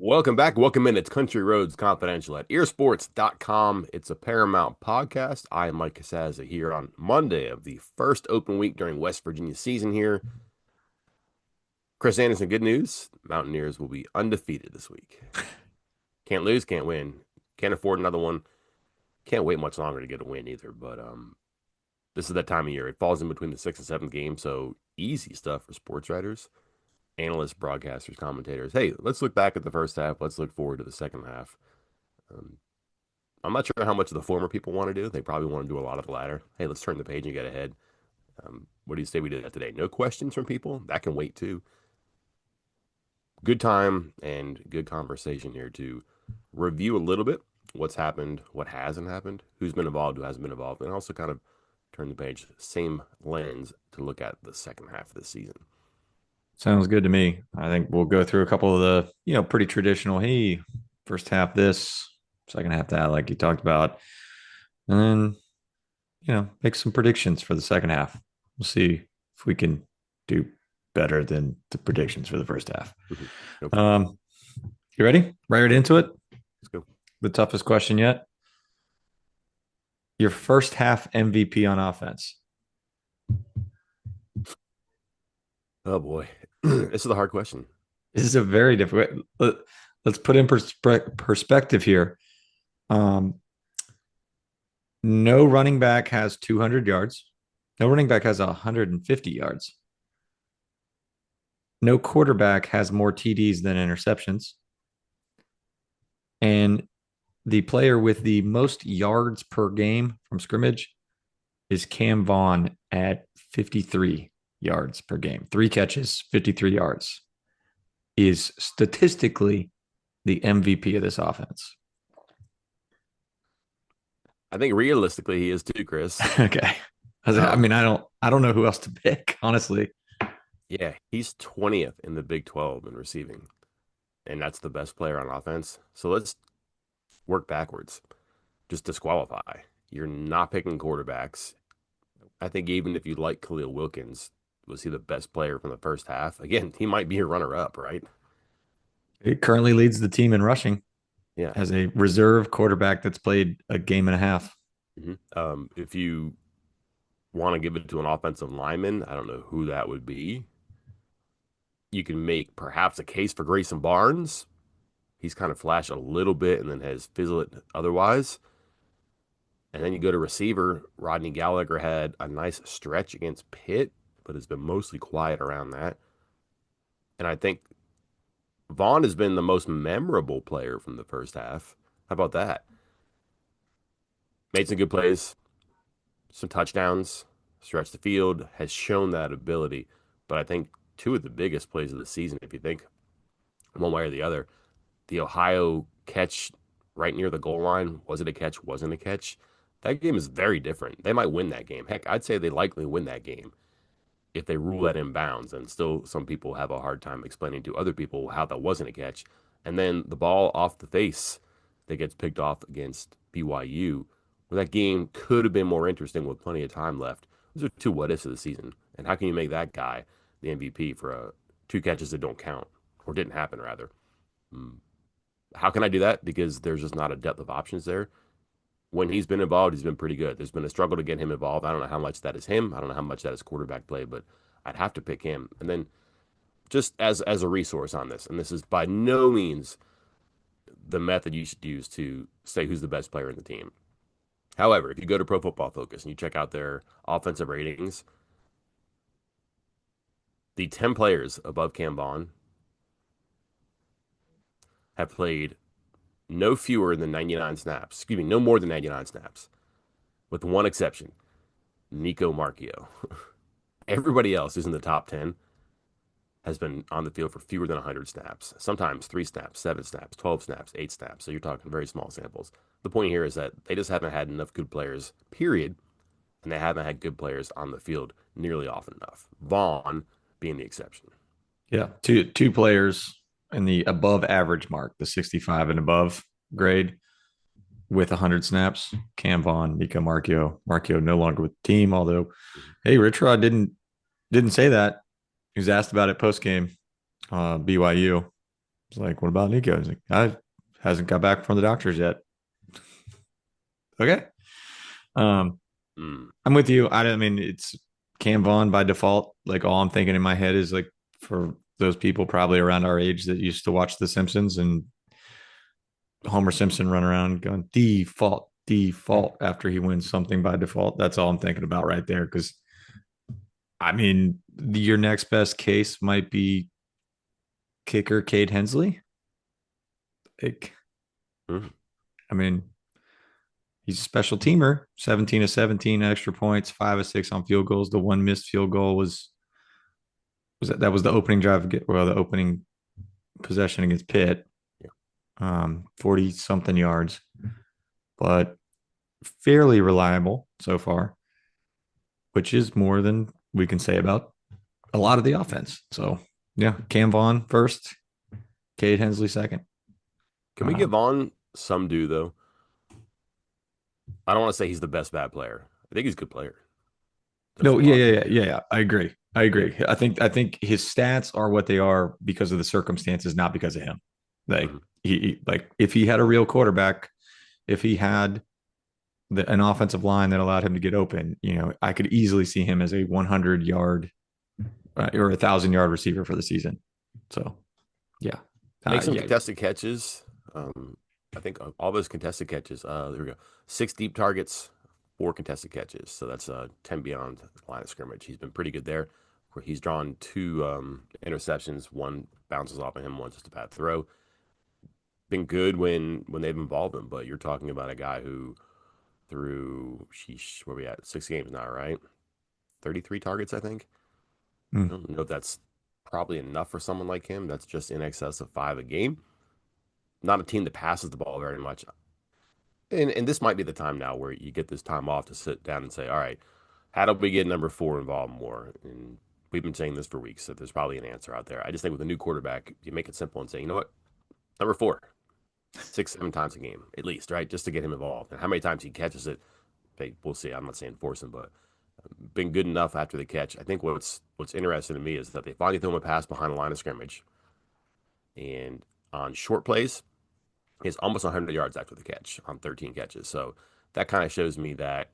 Welcome back. Welcome in. It's Country Roads Confidential at earsports.com. It's a Paramount podcast. I am Mike Casazza here on Monday of the first open week during West Virginia season here. Chris Anderson, good news. Mountaineers will be undefeated this week. Can't lose, can't win. Can't afford another one. Can't wait much longer to get a win either. But this is that time of year. It falls in between the sixth and seventh game, so easy stuff for sports writers, analysts, broadcasters, commentators. Hey, let's look back at the first half. Let's look forward to the second half. Um, I'm not sure how much of the former people want to do. They probably want to do a lot of the latter. Hey, let's turn the page and get ahead. What do you say we do that today? No questions from people? That can wait too. Good time and good conversation here to review a little bit what's happened, what hasn't happened, who's been involved, who hasn't been involved, and also kind of turn the page, same lens to look at the second half of the season. Sounds good to me. I think we'll go through a couple of the, pretty traditional, hey, first half this, second half that, like you talked about. And then, make some predictions for the second half. We'll see if we can do better than the predictions for the first half. No problem. Um, you ready? Right into it. Let's go. The toughest question yet. Your first half MVP on offense. Oh boy. This is a hard question. This is a very difficult. Let's put in perspective here. Um, No running back has 200 yards. No running back has 150 yards. No quarterback has more TDs than interceptions. And the player with the most yards per game from scrimmage is Cam Vaughn at 53 yards per game. 3 catches, 53 yards. Is statistically the MVP of this offense. I think realistically he is too, Chris. Okay. I Um, mean, I don't know who else to pick, honestly. yeah, he's 20th in the Big 12 in receiving, and that's the best player on offense. So let's work backwards. Just disqualify. You're not picking quarterbacks. I think even if you like Khalil Wilkins, was he the best player from the first half? Again, he might be your runner up, right? It currently leads the team in rushing Yeah. as a reserve quarterback that's played a game and a half. If you want to give it to an offensive lineman, I don't know who that would be. You can make perhaps a case for Grayson Barnes. He's kind of flashed a little bit and then has fizzled it otherwise. And then you go to receiver. Rodney Gallagher had a nice stretch against Pitt, but has been mostly quiet around that. And I think Vaughn has been the most memorable player from the first half. How about that? Made some good plays, some touchdowns, stretched the field, has shown that ability. But I think two of the biggest plays of the season, if you think one way or the other, the Ohio catch right near the goal line, was it a catch? Wasn't a catch? That game is very different. They might win that game. Heck, I'd say they likely win that game if they rule that in bounds. And still, some people have a hard time explaining to other people how that wasn't a catch. And then the ball off the face that gets picked off against BYU, where that game could have been more interesting with plenty of time left. Those are two what ifs of the season. And how can you make that guy the MVP for two catches that don't count or didn't happen, rather? How can I do that? Because there's just not a depth of options there. When he's been involved, he's been pretty good. There's been a struggle to get him involved. I don't know how much that is him. I don't know how much that is quarterback play, but I'd have to pick him. And then just as a resource on this, and this is by no means the method you should use to say who's the best player in the team. However, if you go to Pro Football Focus and you check out their offensive ratings, the 10 players above Cam Vaughn have played no fewer than 99 snaps. Excuse me, no more than 99 snaps, with one exception, Nico Marchio. Everybody else who's in the top 10 has been on the field for fewer than 100 snaps, sometimes 3 snaps, 7 snaps, 12 snaps, 8 snaps. So you're talking very small samples. The point here is that they just haven't had enough good players, period, and they haven't had good players on the field nearly often enough. Vaughn being the exception. Yeah, two players in the above average mark, the 65 and above grade with 100 snaps. Cam Vaughn, Nico Marchio. Marchio no longer with the team, although, hey, Rich Rod didn't say that. He was asked about it post game, BYU. It's like, what about Nico? He's like, I hasn't got back from the doctors yet. Okay. Um, Mm, I'm with you. I mean, it's Cam Vaughn by default. Like all I'm thinking in my head is like for those people probably around our age that used to watch The Simpsons and Homer Simpson run around going default, default after he wins something by default. That's all I'm thinking about right there. Because I mean, your next best case might be kicker Cade Hensley. Like, mm. I mean, he's a special teamer. 17 of 17 extra points, 5 of 6 on field goals. The one missed field goal was that was the opening drive, well, the opening possession against Pitt, Yeah. 40 something yards, but fairly reliable so far, which is more than we can say about a lot of the offense. So, yeah, Cam Vaughn first, Cade Hensley second. Can we give Um, on some due though? I don't want to say he's the best bad player. I think he's a good player. There's a no, yeah, lot yeah, to yeah, do. yeah, yeah. I agree. I Yeah. agree. I think his stats are what they are because of the circumstances, not because of him. Like Hmm. like if he had a real quarterback, if he had an offensive line that allowed him to get open, I could easily see him as a 100-yard or 1,000-yard receiver for the season. So yeah, Make some yeah. contested catches. I think all those contested catches. There we go. Six deep targets, four contested catches. So that's 10 beyond the line of scrimmage. He's been pretty good there. Where he's drawn two interceptions. One bounces off of him. One just a bad throw. Been good when they've involved him. But you're talking about a guy who threw, sheesh, where we at? 6 games now, right? 33 targets, I think. I Mm, don't know if that's probably enough for someone like him. That's just in excess of five a game. Not a team that passes the ball very much. And this might be the time now where you get this time off to sit down and say, all right, how do we get number four involved more? And we've been saying this for weeks, so there's probably an answer out there. I just think with a new quarterback, you make it simple and say, you know what, number four, six, 7 times a game at least, right? Just to get him involved. And how many times he catches it, hey, we'll see. I'm not saying force him, but been good enough after the catch. I think what's interesting to me is that they finally throw him a pass behind the line of scrimmage, and on short plays, he's almost 100 yards after the catch on 13 catches. So that kind of shows me that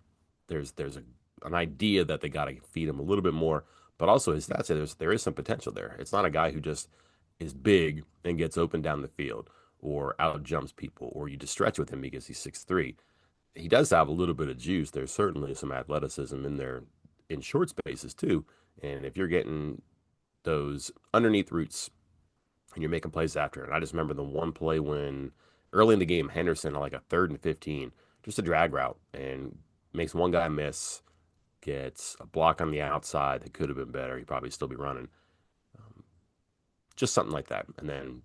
an idea that they got to feed him a little bit more, but also his stats say there is some potential there. It's not a guy who just is big and gets open down the field or out jumps people or you just stretch with him because he's 6'3". He does have a little bit of juice. There's certainly some athleticism in there in short spaces too. And if you're getting those underneath routes and you're making plays after. And I just remember the one play when early in the game, Henderson on like a 3rd and 15, just a drag route and makes one guy miss, gets a block on the outside that could have been better. He'd probably still be running. Just something like that. And then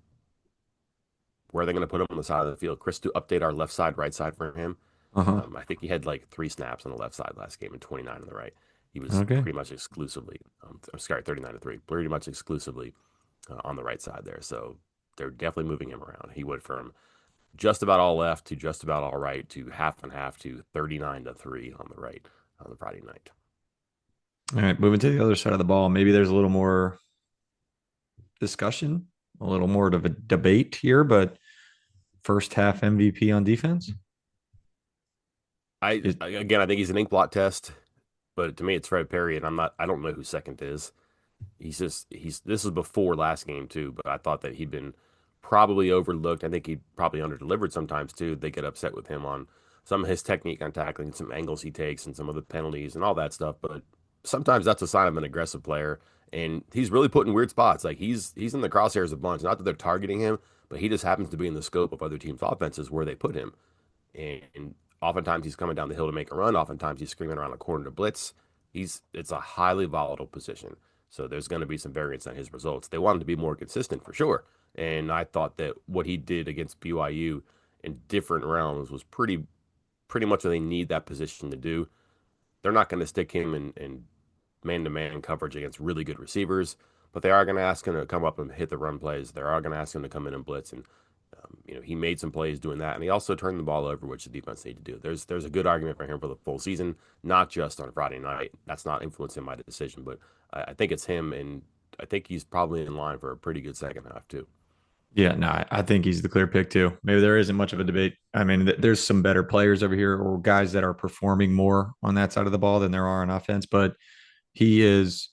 where are they going to put him on the side of the field? Chris, to update our left side, right side for him. uh-huh. I think he had like 3 snaps on the left side last game and 29 on the right. He was Okay. pretty much exclusively, I'm sorry, 39 to 3, pretty much exclusively on the right side there. So they're definitely moving him around. He went from just about all left to just about all right to half and half to 39 to 3 on the right on the Friday night. All right, moving to the other side of the ball. Maybe there's a little more discussion, a little more of a debate here, but first half MVP on defense. It, Again, I think he's an ink blot test, but to me it's Fred Perry, and I don't know who second is. He's this is before last game too, but I thought that he'd been probably overlooked. I think he probably underdelivered sometimes too. They get upset with him on some of his technique on tackling, some angles he takes, and some of the penalties and all that stuff. But sometimes that's a sign of an aggressive player, and he's really put in weird spots. Like he's in the crosshairs a bunch. Not that they're targeting him, but he just happens to be in the scope of other teams' offenses where they put him. And oftentimes he's coming down the hill to make a run. Oftentimes he's screaming around a corner to blitz. It's a highly volatile position. So there's going to be some variance on his results. They wanted to be more consistent for sure. And I thought that what he did against BYU in different realms was pretty much what they need that position to do. They're not going to stick him in man-to-man coverage against really good receivers, but they are going to ask him to come up and hit the run plays. They are going to ask him to come in and blitz, and he made some plays doing that, and he also turned the ball over, which the defense needed to do. There's a good argument for him for the full season, not just on Friday night. That's not influencing my decision, but I think it's him, and I think he's probably in line for a pretty good second half too. Yeah, no, I think he's the clear pick too. Maybe there isn't much of a debate. I mean, there's some better players over here or guys that are performing more on that side of the ball than there are on offense, but he is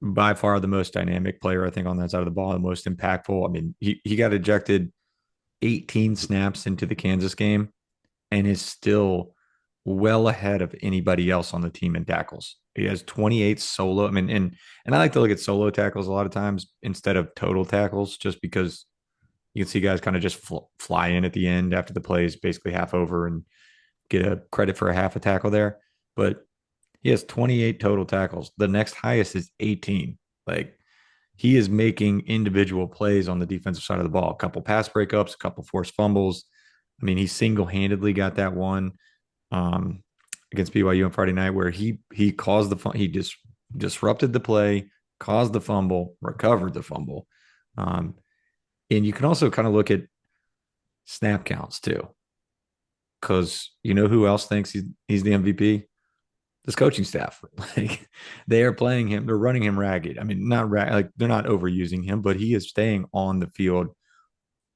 by far the most dynamic player, I think, on that side of the ball, the most impactful. I mean, he got ejected 18 snaps into the Kansas game and is still well ahead of anybody else on the team in tackles. He has 28 solo. I mean, and I like to look at solo tackles a lot of times instead of total tackles, just because you can see guys kind of just fly in at the end after the play is basically half over and get a credit for a half a tackle there. But he has 28 total tackles. The next highest is 18. Like he is making individual plays on the defensive side of the ball. A couple pass breakups, a couple forced fumbles. I mean, he single handedly got that one um, against BYU on Friday night where he caused he just disrupted the play, caused the fumble, recovered the fumble. Um, and you can also kind of look at snap counts too, because you know who else thinks he's the MVP? This coaching staff. Like they are playing him, they're running him ragged. I mean, like they're not overusing him, but he is staying on the field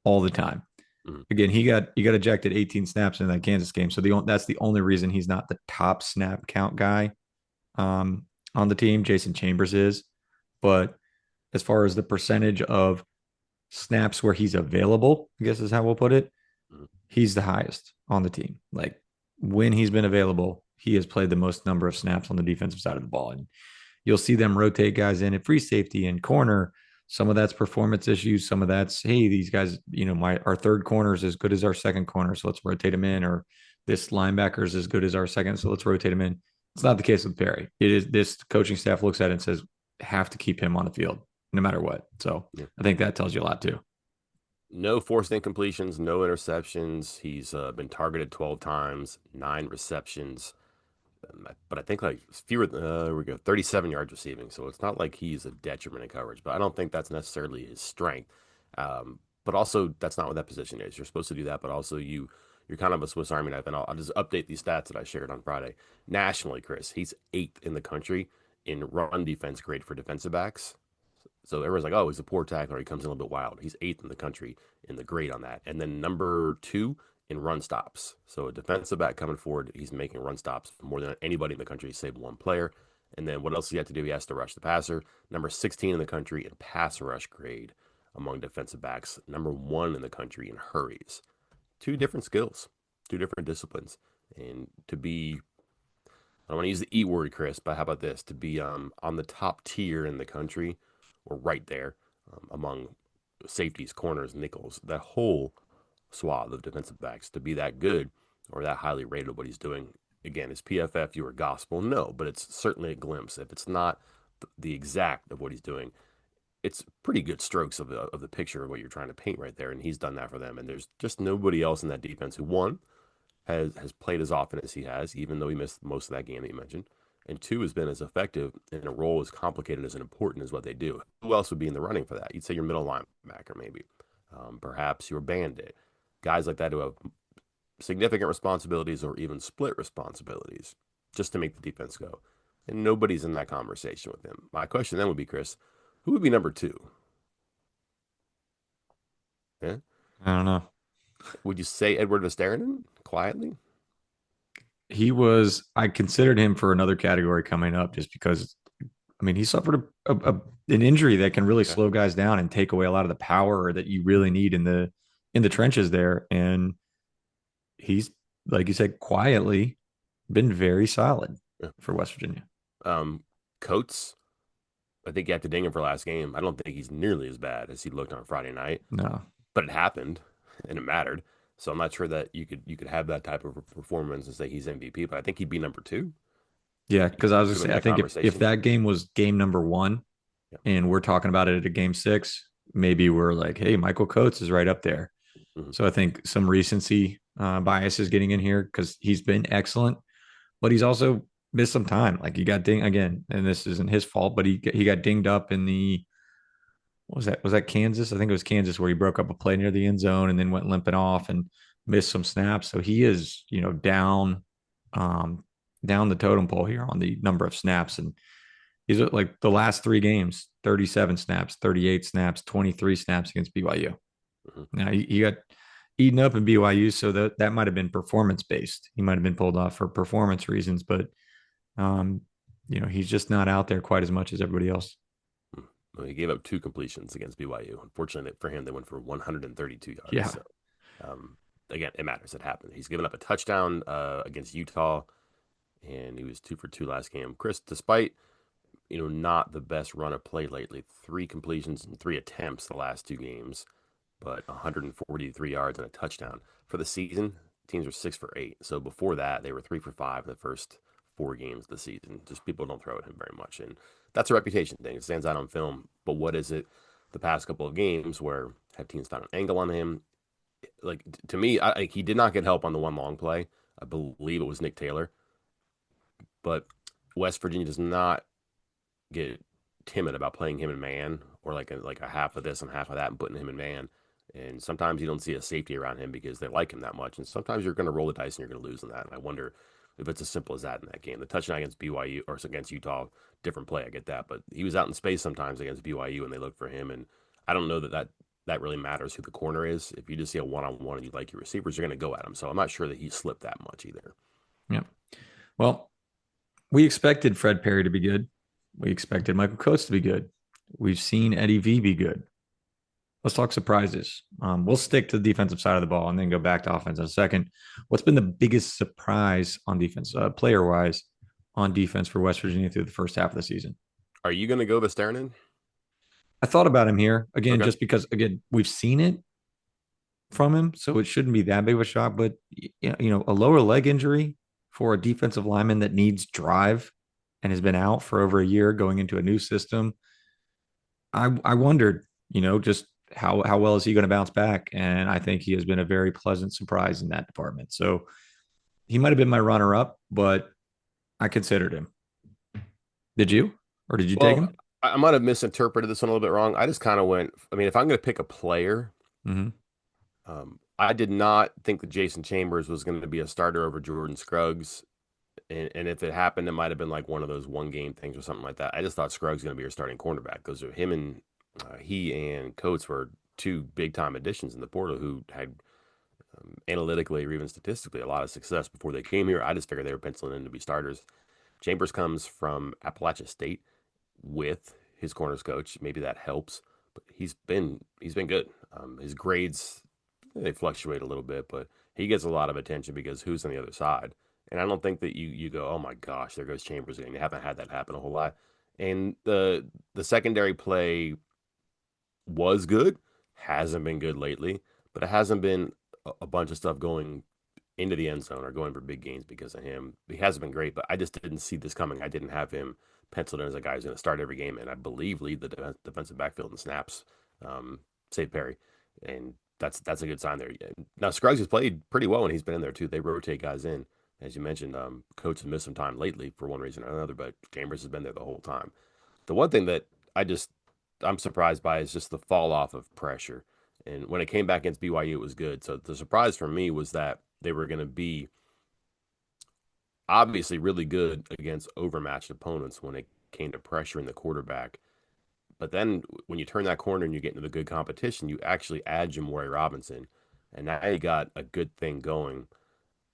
all the time. Mhm. Again, he got ejected 18 snaps in that Kansas game, so that's the only reason he's not the top snap count guy on the team. Jason Chambers is, but as far as the percentage of snaps where he's available, I guess is how we'll put it, Mhm. he's the highest on the team. Like when he's been available, he has played the most number of snaps on the defensive side of the ball. And you'll see them rotate guys in at free safety and corner. Some of that's performance issues. Some of that's, hey, these guys, our third corner is as good as our second corner. So let's rotate him in. Or this linebacker is as good as our second. So let's rotate him in. It's not the case with Perry. It is this coaching staff looks at it and says, have to keep him on the field no matter what. So Yeah. I think that tells you a lot too. No forced incompletions, no interceptions. He's been targeted 12 times, 9 receptions. But I think like fewer. We go 37 yards receiving, so it's not like he's a detriment in coverage. But I don't think that's necessarily his strength. But also, that's not what that position is. You're supposed to do that, but also you're kind of a Swiss Army knife. And I'll just update these stats that I shared on Friday. Nationally, Chris, he's eighth in the country in run defense grade for defensive backs. So everyone's like, oh, he's a poor tackler. He comes in a little bit wild. He's eighth in the country in the grade on that. And then number two in run stops. So a defensive back coming forward, he's making run stops more than anybody in the country, save one player. And then what else does he have to do? He has to rush the passer. Number 16 in the country in pass rush grade among defensive backs. Number one in the country in hurries. Two different skills, two different disciplines. And to be, I don't want to use the E word, Chris, but how about this? To be on the top tier in the country or right there among safeties, corners, nickels, that whole swath of defensive backs to be that good or that highly rated at what he's doing. Again, is PFF your gospel? No, but it's certainly a glimpse. If it's not the exact of what he's doing, it's pretty good strokes of the picture of what you're trying to paint right there. And he's done that for them. And there's just nobody else in that defense who, one, has played as often as he has, even though he missed most of that game that you mentioned. And two, has been as effective in a role as complicated as important as what they do. Who else would be in the running for that? You'd say your middle linebacker, maybe. Perhaps your bandit. Guys like that who have significant responsibilities or even split responsibilities just to make the defense go. And nobody's in that conversation with him. My question then would be, Chris, who would be number two? Yeah? I don't know. Would you say Edward Vesteranen quietly? I considered him for another category coming up just because, I mean, he suffered an injury that can really Okay. slow guys down and take away a lot of the power that you really need in the trenches there. And he's, like you said, quietly been very solid Yeah. for West Virginia. Um, Coates, I think you have to ding him for last game. I don't think he's nearly as bad as he looked on Friday night, No. but it happened and it mattered. So I'm not sure that you could have that type of performance and say he's MVP, but I think he'd be number two. Yeah, You because I was put gonna him in say, I that think if conversation. that game was game number one Yeah. and we're talking about it at a game six, maybe we're like, hey, Michael Coates is right up there. Hmm. So I think some recency bias is getting in here because he's been excellent, but he's also missed some time. Like he got ding again, and this isn't his fault, but he got dinged up in the what was that? Was that Kansas? I think it was Kansas where he broke up a play near the end zone and then went limping off and missed some snaps. So he is, down, um, down the totem pole here on the number of snaps. And He's like the last three games, 37 snaps, 38 snaps, 23 snaps against BYU. Mhm. Now he got eaten up in BYU, so that might have been performance based. He might have been pulled off for performance reasons, but um, he's just not out there quite as much as everybody else. Well, he gave up two completions against BYU. Unfortunately for him, they went for 132 yards. Yeah. So, um, again, it matters. It happened. He's given up a touchdown against Utah, and he was 2 for 2 last game. Chris, despite not the best run of play lately, three completions and three attempts the last two games, but 143 yards and a touchdown for the season. Teams are 6 for 8. So before that, they were 3 for 5 in the first 4 games of the season. Just people don't throw at him very much, and that's a reputation thing. It stands out on film. But what is it? The past couple of games where have teams found an angle on him? Like to me, he did not get help on the one long play. I believe it was Nick Taylor, but West Virginia does not get timid about playing him in man or like a half of this and half of that and putting him in man. And sometimes you don't see a safety around him because they like him that much. And sometimes you're going to roll the dice and you're going to lose in that. And I wonder if it's as simple as that in that game. The touchdown against BYU or against Utah, different play. I get that. But he was out in space sometimes against BYU and they look for him. And I don't know that really matters who the corner is. If you just see a one on one and you like your receivers, you're going to go at him. So I'm not sure that he slipped that much either. Yeah. Well, we expected Fred Perry to be good. We expected Michael Coates to be good. We've seen Eddie V be good. Let's talk surprises. We'll stick to the defensive side of the ball and then go back to offense in a second. What's been the biggest surprise on defense, player wise, on defense for West Virginia through the first half of the season? Are you going to go Visternin? I thought about him here again, Okay. just because again we've seen it from him, so it shouldn't be that big of a shock. But a lower leg injury for a defensive lineman that needs drive and has been out for over a year going into a new system. I wondered, just how well is he going to bounce back? And I think he has been a very pleasant surprise in that department. So he might have been my runner up, but I considered him. Did you, or did you take Well, him? I might have misinterpreted this one a little bit wrong. I just kind of went, I mean, if I'm going to pick a player, Mm-hmm. I did not think that Jason Chambers was going to be a starter over Jordan Scruggs. And if it happened, it might have been like one of those one game things or something like that. I just thought Scruggs was going to be your starting cornerback because him and he and Coates were two big time additions in the portal who had analytically or even statistically a lot of success before they came here. I just figured they were penciling in to be starters. Chambers comes from Appalachia State with his corners coach. Maybe that helps, but he's been good. His grades they fluctuate a little bit, but he gets a lot of attention because who's on the other side. And I don't think that you go, oh my gosh, there goes Chambers again. You haven't had that happen a whole lot. And the secondary play was good, hasn't been good lately, but it hasn't been a bunch of stuff going into the end zone or going for big gains because of him. He hasn't been great, but I just didn't see this coming. I didn't have him penciled in as a guy who's going to start every game and I believe lead the defensive backfield in snaps, save Perry, and that's a good sign there. Now Scruggs has played pretty well when he's been in there too. They rotate guys in, as you mentioned. Coach has missed some time lately for one reason or another, but Chambers has been there the whole time. The one thing that I'm surprised by is just the fall off of pressure. And when it came back against BYU, it was good. So the surprise for me was that they were going to be obviously really good against overmatched opponents when it came to pressuring the quarterback. But then when you turn that corner and you get into the good competition, you actually add Jamori Robinson. And now you got a good thing going.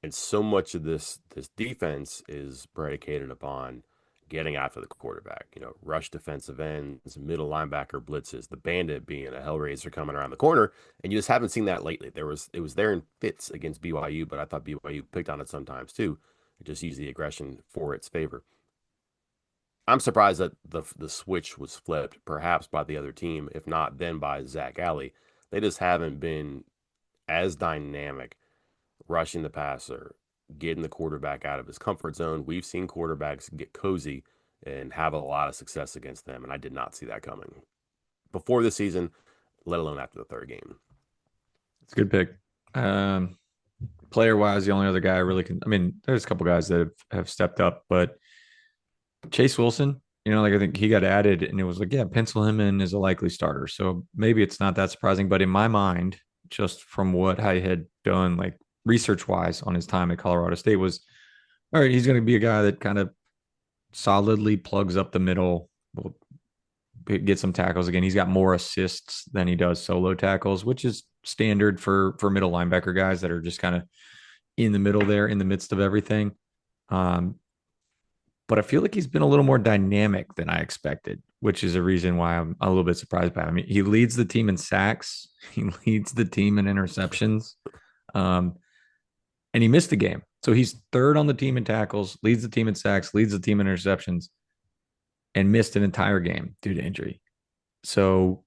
And so much of this defense is predicated upon getting after the quarterback. Rush defensive ends, middle linebacker blitzes, the bandit being a hellraiser coming around the corner, and you just haven't seen that lately. It was there in fits against BYU, but I thought BYU picked on it sometimes too. It just used the aggression for its favor. I'm surprised that the switch was flipped, perhaps by the other team, if not then by Zach Alley. They just haven't been as dynamic rushing the passer, getting the quarterback out of his comfort zone. We've seen quarterbacks get cozy and have a lot of success against them, and I did not see that coming before the season, let alone after the third game. It's a good pick. Player wise, the only other guy I really can, I mean, there's a couple guys that have stepped up, but Chase Wilson, like I think he got added and it was like, yeah, pencil him in as a likely starter. So maybe it's not that surprising, but in my mind, just from what I had done, like research wise on his time at Colorado State, was all right, he's going to be a guy that kind of solidly plugs up the middle, will get some tackles again. He's got more assists than he does solo tackles, which is standard for middle linebacker guys that are just kind of in the middle there, in the midst of everything. Um, but I feel like he's been a little more dynamic than I expected, which is a reason why I'm a little bit surprised by him. I mean, he leads the team in sacks, he leads the team in interceptions, um, and he missed the game. So he's third on the team in tackles, leads the team in sacks, leads the team in interceptions, and missed an entire game due to injury. So,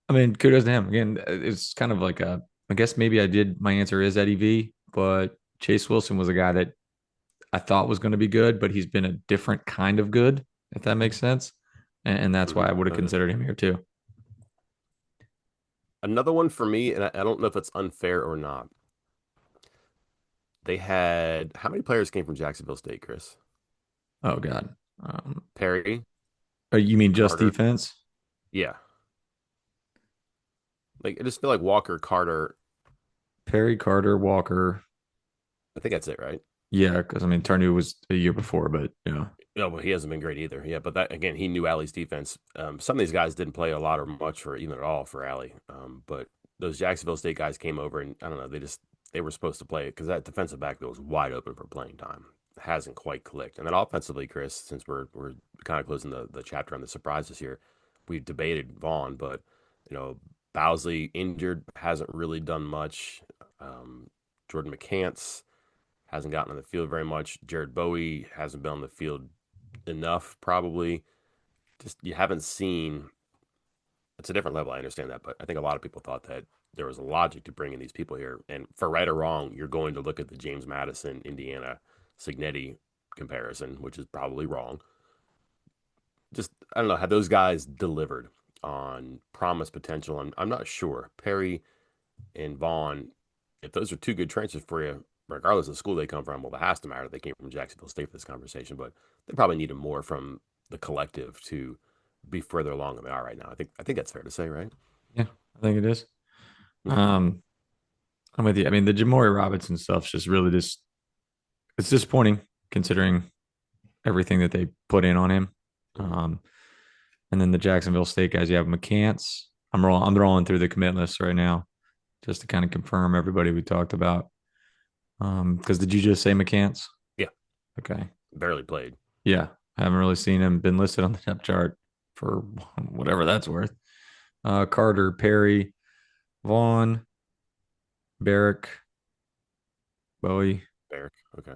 I mean, kudos to him. Again, it's kind of like I guess maybe I did, my answer is Eddie V, but Chase Wilson was a guy that I thought was going to be good, but he's been a different kind of good, if that makes sense. And that's why Mm-hmm. I would have Okay. considered him here too. Another one for me, and I don't know if it's unfair or not. They had how many players came from Jacksonville State, Chris? Oh God. Perry, You mean just Carter. defense? Yeah. Like I just feel like Walker, Carter. Perry, Carter, Walker. I think that's it, right? Yeah, because I mean Tarnu was a year before, but yeah, No, but he hasn't been great either. Yeah, but that again, he knew Alley's defense. Some of these guys didn't play a lot or much for even at all for Alley. But those Jacksonville State guys came over and I don't know, they were supposed to play it because that defensive backfield was wide open for playing time. It hasn't quite clicked. And then offensively, Chris, since we're kind of closing the chapter on the surprises here, we've debated Vaughn, but you know, Bowsley injured hasn't really done much. Jordan McCants hasn't gotten on the field very much. Jared Bowie hasn't been on the field enough, probably. Just you haven't seen. It's a different level. I understand that, but I think a lot of people thought that there was a logic to bringing these people here. And for right or wrong, you're going to look at the James Madison, Indiana, Signetti comparison, which is probably wrong. Just I don't know. Have those guys delivered on promise potential? I'm not sure. Perry and Vaughn, if those are two good transfers for you, regardless of the school they come from, well, it has to matter. They came from Jacksonville State for this conversation, but they probably needed more from the collective to be further along than they are right now. I think that's fair to say, right? yeah, I think it is. Okay. Um, I'm with you. I mean, the Jamori Robinson stuff's just really just it's disappointing considering everything that they put in on him. Mm-hmm. Um, and then the Jacksonville State guys, you have McCants. I'm rolling through the commit list right now just to kind of confirm everybody we talked about. Because did you just say McCants? Yeah, Okay. barely played. Yeah. I haven't really seen him been listed on the depth chart for whatever that's worth. Carter, Perry, Vaughn, Barrick, Bowie, Barrick. Okay.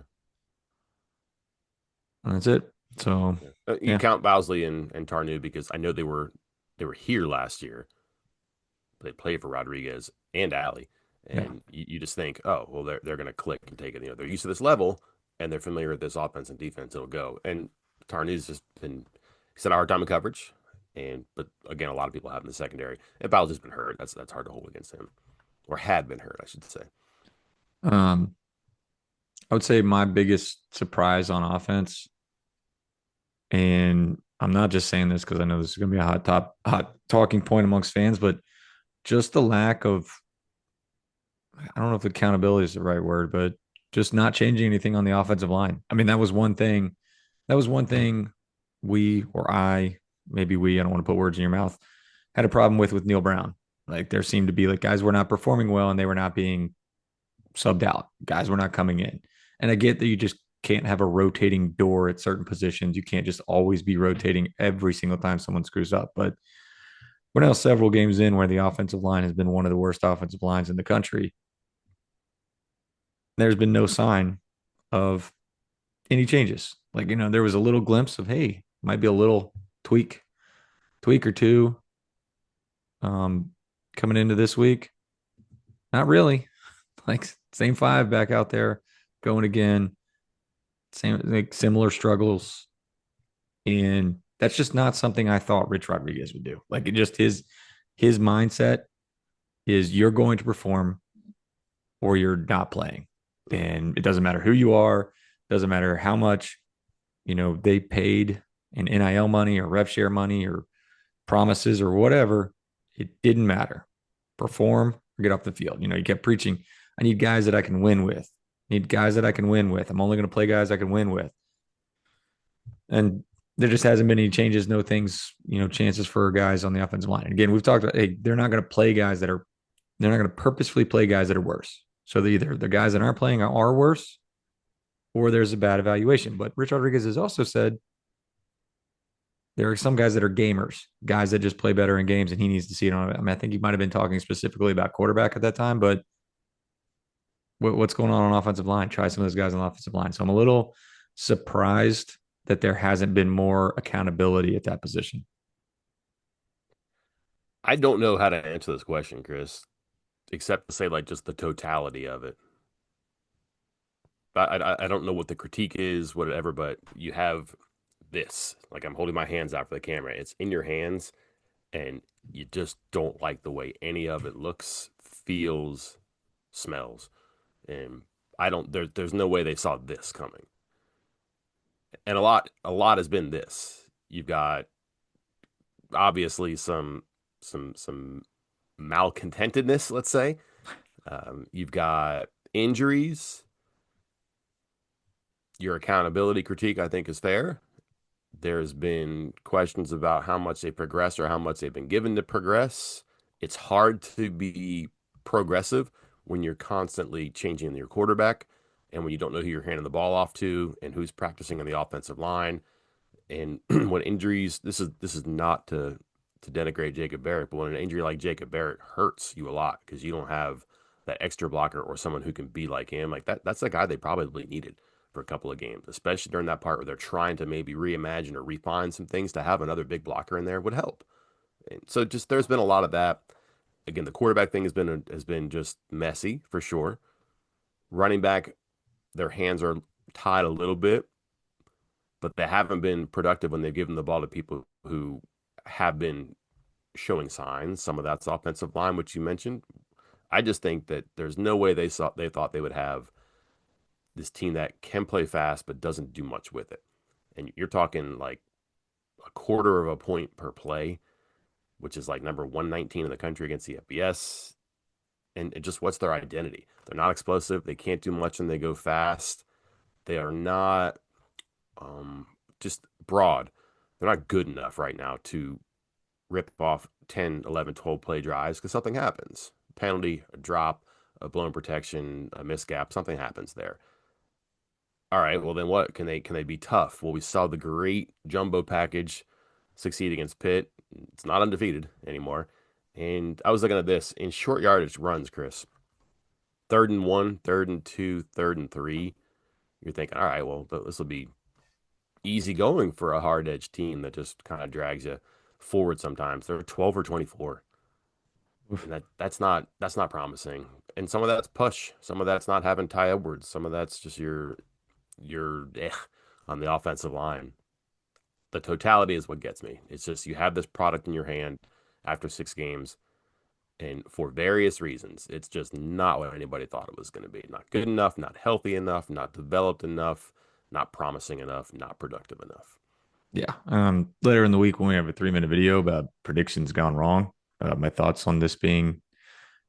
and that's it. So Yeah. You yeah, count Bowsley and Tarnu because I know they were here last year. They played for Rodriguez and Alley, yeah. and you just think, oh, well, they're going to click and take it. You know, they're used to this level and they're familiar with this offense and defense. It'll go. And Tarney's just been he's had a hard time in coverage, and but again, a lot of people have in the secondary. And Bowles has been hurt. That's hard to hold against him, or had been hurt, I should say. Um, I would say my biggest surprise on offense, and I'm not just saying this because I know this is going to be a hot talking point amongst fans, but just the lack of, I don't know if accountability is the right word, but just not changing anything on the offensive line. I mean, that was one thing. That was one thing we or I, maybe we, I don't want to put words in your mouth, had a problem with Neil Brown. Like there seemed to be like guys were not performing well and they were not being subbed out. Guys were not coming in. And I get that you just can't have a rotating door at certain positions. You can't just always be rotating every single time someone screws up. But we're now several games in where the offensive line has been one of the worst offensive lines in the country. There's been no sign of any changes. Like, there was a little glimpse of, hey, might be a little tweak or two um, coming into this week. Not really. Like, same five back out there going again. Same, like, similar struggles. And that's just not something I thought Rich Rodriguez would do. Like, it just his mindset is you're going to perform or you're not playing. Mm-hmm. And it doesn't matter who you are, doesn't matter how much, they paid in NIL money or rev share money or promises or whatever. It didn't matter. Perform or get off the field. You kept preaching, I need guys that I can win with. I need guys that I can win with. I'm only going to play guys I can win with. And there just hasn't been any changes, no things, chances for guys on the offensive line. And again, we've talked about, hey, they're not going to play guys that are, they're not going to purposefully play guys that are worse. So either the guys that aren't playing are worse, or there's a bad evaluation. But Rich Rodriguez has also said there are some guys that are gamers, guys that just play better in games, and he needs to see it on. I mean, I think he might have been talking specifically about quarterback at that time, but what's going on offensive line? Try some of those guys on the offensive line. So I'm a little surprised that there hasn't been more accountability at that position. I don't know how to answer this question, Chris, except to say like just the totality of it. I don't know what the critique is, whatever, but you have this. Like I'm holding my hands out for the camera. It's in your hands, and you just don't like the way any of it looks, feels, smells. And I don't. There's no way they saw this coming. And a lot has been this. You've got obviously some malcontentedness, let's say. You've got injuries. Your accountability critique, I think, is fair. There's been questions about how much they progress or how much they've been given to progress. It's hard to be progressive when you're constantly changing your quarterback and when you don't know who you're handing the ball off to and who's practicing on the offensive line. And when injuries, this is not to denigrate Jacob Barrett, but when an injury like Jacob Barrett hurts you a lot because you don't have that extra blocker or someone who can be like him, like that's the guy they probably needed for a couple of games, especially during that part where they're trying to maybe reimagine or refine some things. To have another big blocker in there would help. And so just there's been a lot of that. Again, the quarterback thing has been just messy for sure. Running back, their hands are tied a little bit, but they haven't been productive when they've given the ball to people who have been showing signs. Some of that's offensive line, which you mentioned. I just think that there's no way they thought they would have this team that can play fast but doesn't do much with it. And you're talking like a quarter of a point per play, which is like number 119 in the country against the FBS. And just what's their identity? They're not explosive. They can't do much and they go fast. They are not just broad. They're not good enough right now to rip off 10, 11, 12 play drives because something happens. Penalty, a drop, a blown protection, a misgap, something happens there. All right, well then what? Can they be tough? Well, we saw the great jumbo package succeed against Pitt. It's not undefeated anymore. And I was looking at this in short yardage runs, Chris. 3rd and 1, 3rd and 2, 3rd and 3. You're thinking, all right, well, this will be easy going for a hard edge team that just kind of drags you forward sometimes. They're 12 or 24. And that's not promising. And some of that's push. Some of that's not having Ty Edwards. Some of that's just your on the offensive line. The totality is what gets me. It's just you have this product in your hand after 6 games, and for various reasons, it's just not what anybody thought it was going to be. Not good enough, not healthy enough, not developed enough, not promising enough, not productive enough. Yeah. Later in the week when we have a 3-minute video about predictions gone wrong, my thoughts on this being,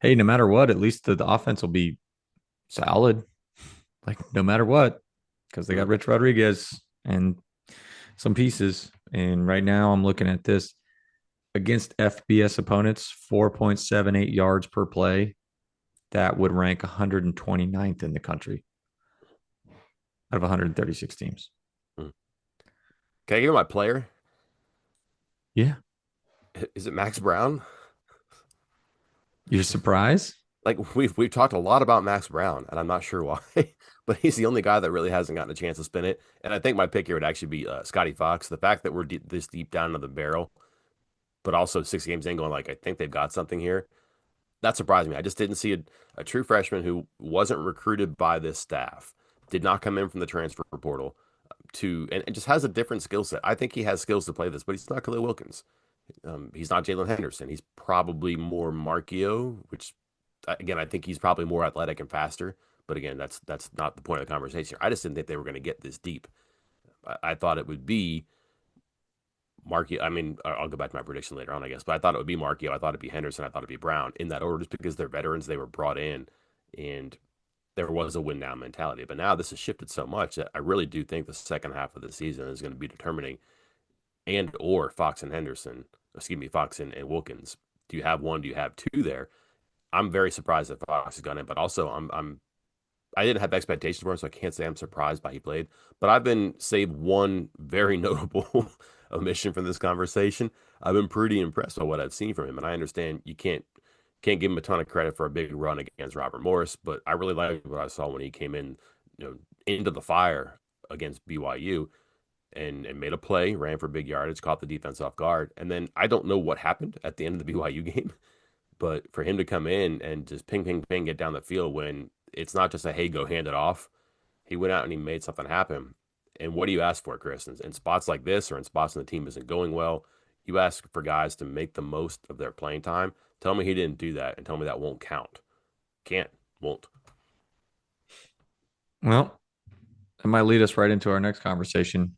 hey, no matter what, at least the offense will be solid. Like no matter what, because they got Mm. Rich Rodriguez and some pieces. And right now I'm looking at this against FBS opponents, 4.78 yards per play. That would rank 129th in the country out of 136 teams. Mm. Can I give you my player? Yeah. Is it Max Brown? You're surprised? Like we've talked a lot about Max Brown, and I'm not sure why, but he's the only guy that really hasn't gotten a chance to spin it. And I think my pick here would actually be Scotty Fox. The fact that we're this deep down into the barrel, but also 6 games in, going like I think they've got something here. That surprised me. I just didn't see a true freshman who wasn't recruited by this staff, did not come in from the transfer portal and just has a different skill set. I think he has skills to play this, but he's not Khalil Wilkins. He's not Jalen Henderson. He's probably more Markio, which again I think he's probably more athletic and faster. But again, that's not the point of the conversation. I just didn't think they were going to get this deep. I thought it would be Markio. I mean, I'll go back to my prediction later on, I guess. But I thought it would be Markio. I thought it'd be Henderson. I thought it'd be Brown in that order, just because they're veterans. They were brought in, and there was a win now mentality. But now this has shifted so much that I really do think the second half of the season is going to be determining. and or Fox and Henderson, excuse me, Fox and Wilkins. Do you have one? Do you have two there? I'm very surprised that Fox has gone in, but also I didn't have expectations for him, so I can't say I'm surprised by he played. But I've been save one very notable omission from this conversation. I've been pretty impressed by what I've seen from him, and I understand you can't give him a ton of credit for a big run against Robert Morris, but I really liked what I saw when he came in, into the fire against BYU and made a play, ran for big yardage, caught the defense off guard, and then I don't know what happened at the end of the BYU game, but for him to come in and just ping, ping, ping, get down the field when it's not just a hey, go hand it off. He went out and he made something happen. And what do you ask for, Chris? In spots like this or in spots when the team isn't going well, you ask for guys to make the most of their playing time. Tell me he didn't do that and tell me that won't count. Can't, won't. Well, it might lead us right into our next conversation.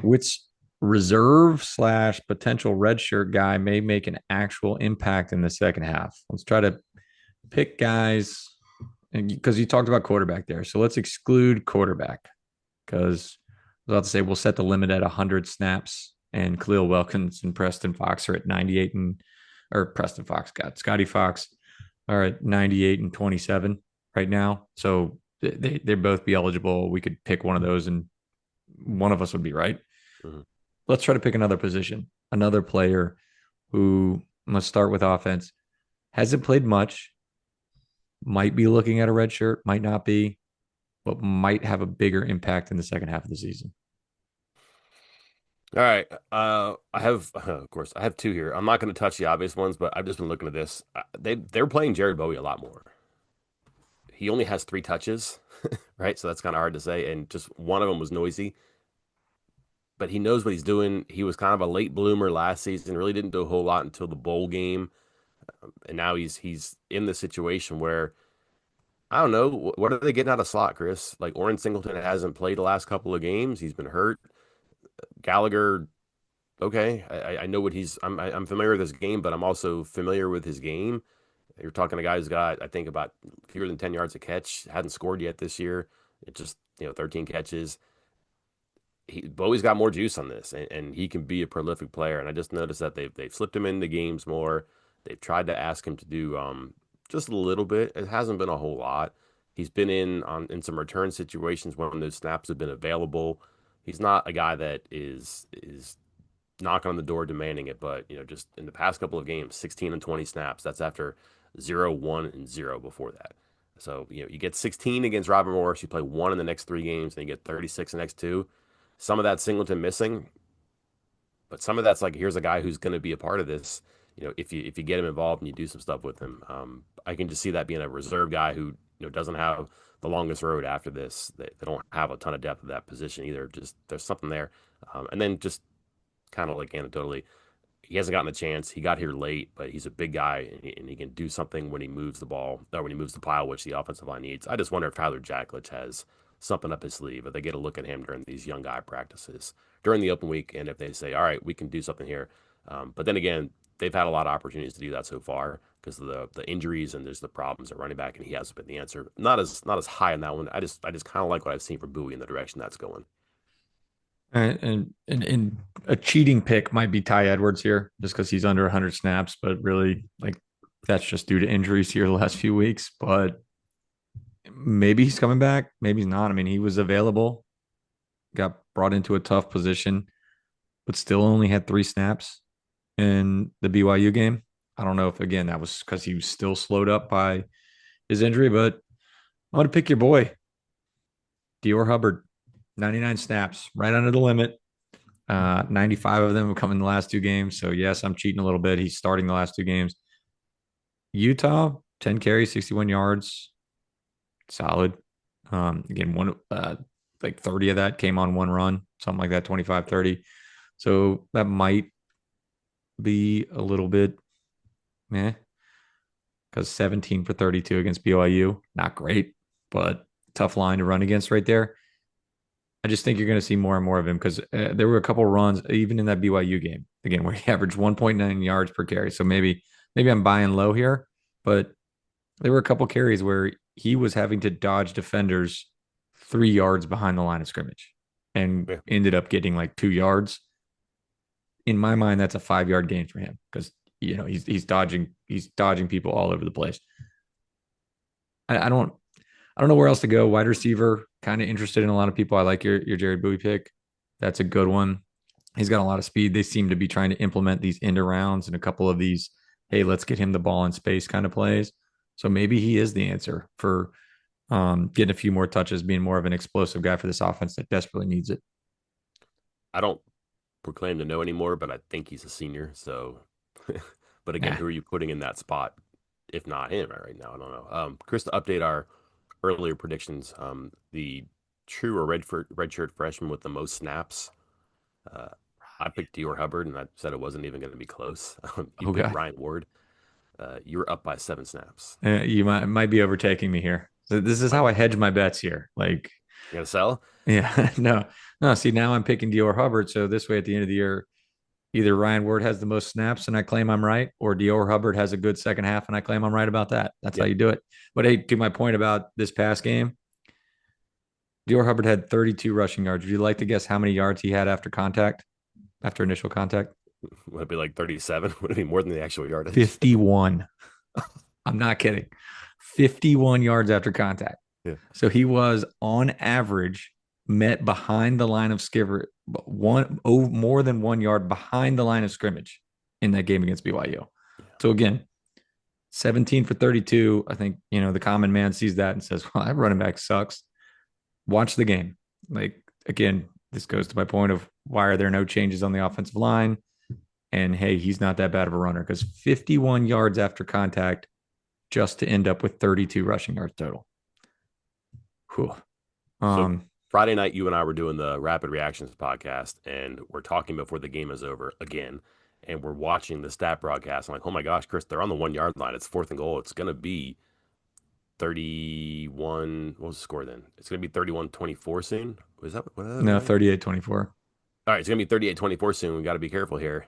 Which reserve slash potential redshirt guy may make an actual impact in the second half? Let's try to pick guys, and because you talked about quarterback there, so let's exclude quarterback because I was about to say we'll set the limit at 100 snaps, and Khalil Wilkins and Preston Fox are at 98 and or Preston Fox got Scotty Fox are at 98 and 27 right now. So they'd both be eligible. We could pick one of those, and one of us would be right. Mm-hmm. Let's try to pick another position, another player who must start with offense. Hasn't played much, might be looking at a red shirt, might not be, but might have a bigger impact in the second half of the season. All right. I have, of course, I have two here. I'm not going to touch the obvious ones, but I've just been looking at this. They're playing Jared Bowie a lot more. He only has 3 touches, right? So that's kind of hard to say. And just one of them was noisy, but he knows what he's doing. He was kind of a late bloomer last season, really didn't do a whole lot until the bowl game. And now he's in the situation where I don't know what are they getting out of slot, Chris? Like Oren Singleton hasn't played the last couple of games. He's been hurt. Gallagher, okay, I know what I'm familiar with his game, but I'm also familiar with his game. You're talking a guy who's got I think about fewer than 10 yards a catch. Hadn't scored yet this year. It just 13 catches. Bowie's got more juice on this, and he can be a prolific player. And I just noticed that they've slipped him into games more. They've tried to ask him to do just a little bit. It hasn't been a whole lot. He's been in some return situations when those snaps have been available. He's not a guy that is knocking on the door demanding it, but just in the past couple of games, 16 and 20 snaps. That's after 0, 1, and 0 before that. So you get 16 against Robert Morris. You play one in the next 3 games, and you get 36 in the next two. Some of that Singleton missing, but some of that's like here's a guy who's going to be a part of this. If you get him involved and you do some stuff with him, I can just see that being a reserve guy who doesn't have the longest road after this. They don't have a ton of depth at that position either. Just there's something there, and then just kind of like anecdotally, he hasn't gotten a chance. He got here late, but he's a big guy and he can do something when he moves the ball or when he moves the pile, which the offensive line needs. I just wonder if Tyler Jackledge has something up his sleeve, if they get a look at him during these young guy practices during the open week, and if they say, all right, we can do something here. But then again, they've had a lot of opportunities to do that so far because of the injuries and there's the problems at running back, and he hasn't been the answer. Not as high on that one. I just kind of like what I've seen from Bowie in the direction that's going. And a cheating pick might be Ty Edwards here, just because he's under 100 snaps, but really, like that's just due to injuries here the last few weeks. But maybe he's coming back, maybe he's not. I mean, he was available, got brought into a tough position, but still only had 3 snaps in the BYU game. I don't know if again that was because he was still slowed up by his injury, but I'm gonna pick your boy, Dior Hubbard, 99 snaps, right under the limit. 95 of them have come in the last 2 games. So yes, I'm cheating a little bit. He's starting the last 2 games. Utah, 10 carries, 61 yards, solid. Again, one like 30 of that came on one run, something like that, 25, 30. So that might be a little bit meh, because 17 for 32 against BYU, not great, but tough line to run against right there. I just think you're going to see more and more of him because there were a couple runs, even in that BYU game, again, where he averaged 1.9 yards per carry. So maybe I'm buying low here, but there were a couple carries where he was having to dodge defenders 3 yards behind the line of scrimmage and Yeah. ended up getting like 2 yards. in my mind, that's a 5 yard gain for him because he's dodging people all over the place. I don't know where else to go. Wide receiver, kind of interested in a lot of people. I like your Jared Bowie pick. That's a good one. He's got a lot of speed. They seem to be trying to implement these end arounds and a couple of these, hey, let's get him the ball in space kind of plays. So maybe he is the answer for getting a few more touches, being more of an explosive guy for this offense that desperately needs it. I don't proclaim to know anymore, but I think he's a senior. So, but again, Nah. who are you putting in that spot? If not him right now, I don't know. Chris, to update our earlier predictions, the true or red shirt freshman with the most snaps. Uh, I picked Dior Hubbard, and I said it wasn't even going to be close. You picked Okay. Ryan Ward. You were up by 7 snaps. You might be overtaking me here. So this is Might how I be. hedge my bets here. Like, You gonna sell? yeah, no, no. See, now I'm picking Dior Hubbard. So this way, at the end of the year, either Ryan Ward has the most snaps and I claim I'm right, or Dior Hubbard has a good second half and I claim I'm right about that. That's how Yep. you do it. But hey, to my point about this past game, Dior Hubbard had 32 rushing yards. Would you like to guess how many yards he had after contact, after initial contact? Would it be like 37? Would it be more than the actual yardage? 51. I'm not kidding. 51 yards after contact. Yeah. So he was on average met behind the line of skiver more than 1 yard behind the line of scrimmage in that game against BYU. So again, 17 for 32. I think, the common man sees that and says, well, that running back sucks. Watch the game. Like, again, this goes to my point of why are there no changes on the offensive line? And hey, he's not that bad of a runner because 51 yards after contact just to end up with 32 rushing yards total. Whew. So Um, Friday night, you and I were doing the Rapid Reactions podcast, and we're talking before the game is over again, and we're watching the stat broadcast. I'm like, oh my gosh, Chris, they're on the 1 yard line. It's fourth and goal. It's gonna be 31. What was the score then? It's gonna be 31-24 soon. Was that what that no, right? 38-24. All right, it's gonna be 38-24 soon. We got to be careful here.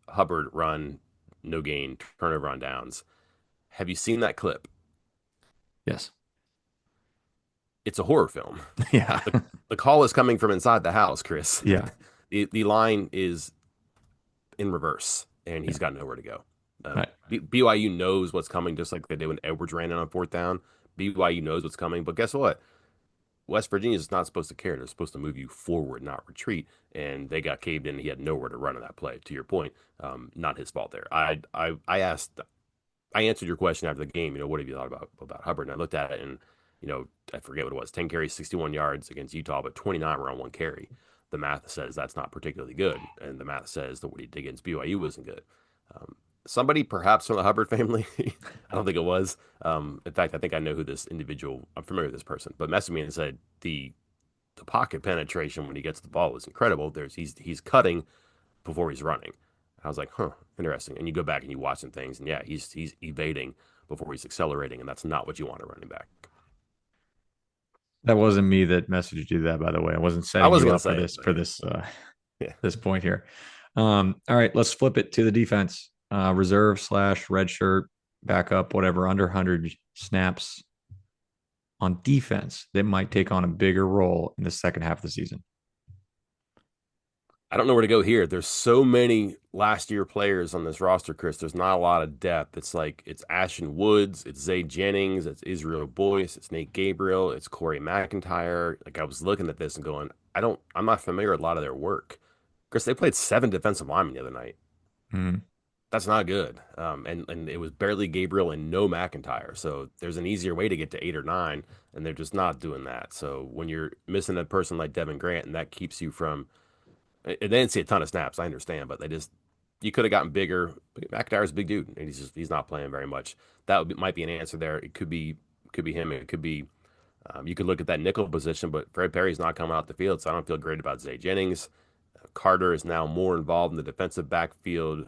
Hubbard run, no gain, turnover on downs. Have you seen that clip? Yes. It's a horror film. Yeah. The, the call is coming from inside the house, Chris. Yeah. The line is in reverse, and Yeah. he's got nowhere to go. Right. BYU knows what's coming, just like they did when Edwards ran in on fourth down. BYU knows what's coming, but guess what? West Virginia is not supposed to care. They're supposed to move you forward, not retreat. And they got caved in. He had nowhere to run in that play. To your point, not his fault there. I answered your question after the game. What have you thought about Hubbard? And I looked at it, and I forget what it was. 10 carries, 61 yards against Utah, but 29 were on one carry. The math says that's not particularly good, and the math says that what he did against BYU wasn't good. Um, Somebody perhaps from the Hubbard family. I don't think it was. In fact, I think I know who this individual. I'm familiar with this person, but messaged me and said the pocket penetration when he gets the ball is incredible. He's cutting before he's running. I was like, huh, interesting. And you go back and you watch some things, and yeah, he's evading before he's accelerating, and that's not what you want a running back. That wasn't me that messaged you that, by the way. I wasn't I setting wasn't you gonna up for say it, this but for this yeah, this point here. All right, let's flip it to the defense. Reserve slash red shirt, backup, whatever, under 100 snaps on defense that might take on a bigger role in the second half of the season. I don't know where to go here. There's so many last year players on this roster, Chris. There's not a lot of depth. It's Ashton Woods, it's Zay Jennings, it's Israel Boyce, it's Nate Gabriel, it's Corey McIntyre. Like I was looking at this and going, I'm not familiar with a lot of their work. Chris, they played 7 defensive linemen the other night. Mm-hmm. That's not good. And it was barely Gabriel and no McIntyre. So there's an easier way to get to 8 or 9, and they're just not doing that. So when you're missing a person like Devin Grant, and that keeps you from, they didn't see a ton of snaps, I understand, but you could have gotten bigger. McIntyre's a big dude, and he's not playing very much. Might be an answer there. It could be him. It could be, you could look at that nickel position, but Fred Perry's not coming out the field, so I don't feel great about Zay Jennings. Carter is now more involved in the defensive backfield.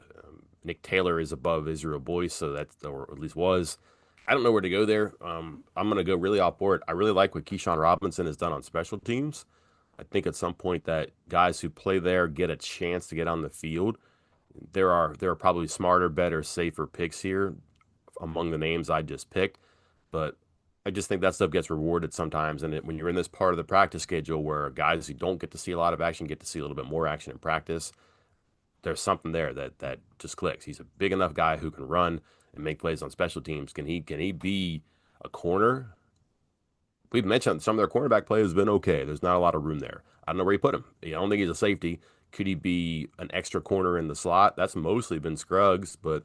Nick Taylor is above Israel Boyce, so that's, or at least was. I don't know where to go there. I'm going to go really off board. I really like what Keyshawn Robinson has done on special teams. I think at some point that guys who play there get a chance to get on the field. There are probably smarter, better, safer picks here among the names I just picked, but I just think that stuff gets rewarded sometimes. And when you're in this part of the practice schedule where guys who don't get to see a lot of action get to see a little bit more action in practice, there's something there that just clicks. He's a big enough guy who can run and make plays on special teams. Can he be a corner? We've mentioned some of their cornerback play has been okay. There's not a lot of room there. I don't know where you put him. I don't think he's a safety. Could he be an extra corner in the slot? That's mostly been Scruggs, but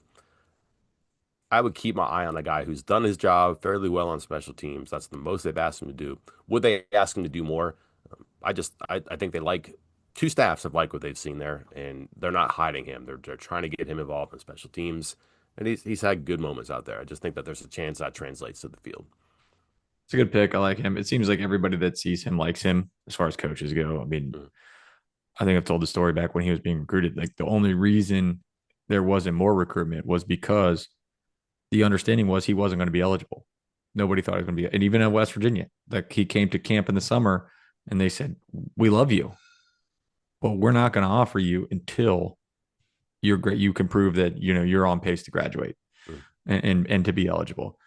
I would keep my eye on a guy who's done his job fairly well on special teams. That's the most they've asked him to do. Would they ask him to do more? I think they like two staffs have liked what they've seen there, and they're not hiding him. They're trying to get him involved in special teams, and he's had good moments out there. I just think that there's a chance that translates to the field. It's a good pick. I like him. It seems like everybody that sees him likes him as far as coaches go. I mean, Mm, I think I've told the story back when he was being recruited. Like the only reason there wasn't more recruitment was because the understanding was he wasn't going to be eligible. Nobody thought he was going to be, and even at West Virginia, like he came to camp in the summer and they said, "We love you, but we're not going to offer you until you're great. You can prove that you're on pace to graduate mm. and to be eligible."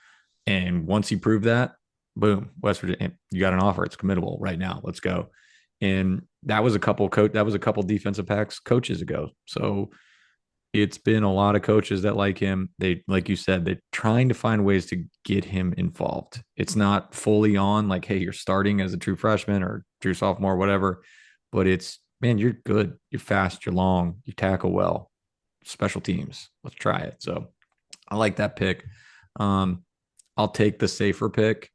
And once he proved that, boom, West Virginia, you got an offer. It's committable right now. Let's go. And that was a couple defensive backs coaches ago. So it's been a lot of coaches that like him. They, like you said, they're trying to find ways to get him involved. It's not fully on like, hey, you're starting as a true freshman or true sophomore, whatever. But it's, man, you're good. You're fast. You're long. You tackle well. Special teams. Let's try it. So I like that pick. Um, I'll take the safer pick.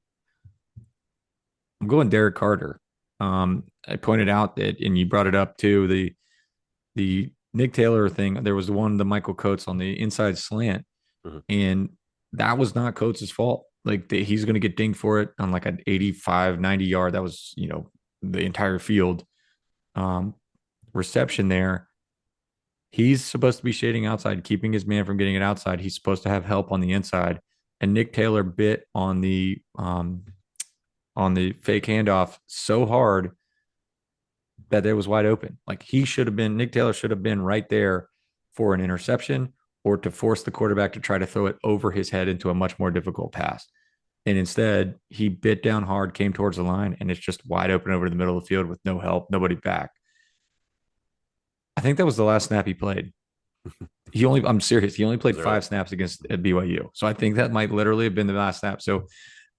I'm going Derek Carter. I pointed out that, and you brought it up too, the Nick Taylor thing. There was one, the Michael Coates on the inside slant, Mhm. and that was not Coates' fault. Like he's going to get dinged for it on like an 85, 90 yard. That was, the entire field um, reception there. He's supposed to be shading outside, keeping his man from getting it outside. He's supposed to have help on the inside. And Nick Taylor bit on the fake handoff so hard that it was wide open. Like Nick Taylor should have been right there for an interception or to force the quarterback to try to throw it over his head into a much more difficult pass. And instead, he bit down hard, came towards the line, and it's just wide open over the middle of the field with no help, nobody back. I think that was the last snap he played. I'm serious. He only played Was it really? 5 snaps against BYU. So I think that might literally have been the last snap. So